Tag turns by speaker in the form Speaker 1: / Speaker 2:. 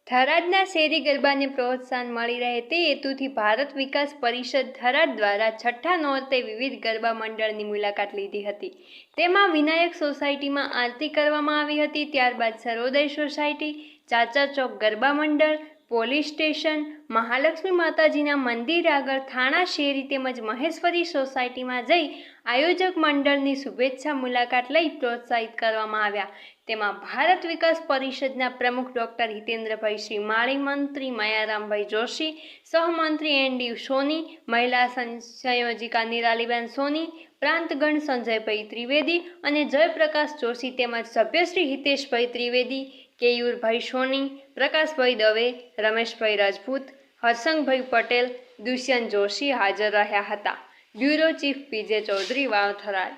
Speaker 1: થરાદના શેરી ગરબાને પ્રોત્સાહન મળી રહે તે હેતુથી ભારત વિકાસ પરિષદ થરાદ દ્વારા છઠ્ઠા નોરતે વિવિધ ગરબા મંડળની મુલાકાત લીધી હતી। તેમાં વિનાયક સોસાયટીમાં આરતી કરવામાં આવી હતી। ત્યારબાદ સર્વોદય સોસાયટી, ચાચા ચોક ગરબા મંડળ, પોલીસ સ્ટેશન, મહાલક્ષ્મી માતાજીના મંદિર આગળ થાણા શેરી તેમજ મહેશ્વરી સોસાયટીમાં જઈ આયોજક મંડળની શુભેચ્છા મુલાકાત લઈ પ્રોત્સાહિત કરવામાં આવ્યા। તેમાં ભારત વિકાસ પરિષદના પ્રમુખ ડૉક્ટર હિતેન્દ્રભાઈ શ્રીમાળી, મંત્રી મયારામભાઈ જોશી, સહમંત્રી એનડી સોની, મહિલા સંયોજિકા નિરાલીબેન સોની, પ્રાંતગણ સંજયભાઈ ત્રિવેદી અને જયપ્રકાશ જોશી તેમજ સભ્યશ્રી હિતેશભાઈ ત્રિવેદી, કેયુરભાઈ સોની, પ્રકાશભાઈ દવે, રમેશભાઈ રાજપૂત, હરસંગભાઈ પટેલ, દુષ્યંત જોશી હાજર રહ્યા હતા। બ્યુરો ચીફ પીજે ચૌધરી, વાવ, થરાદ।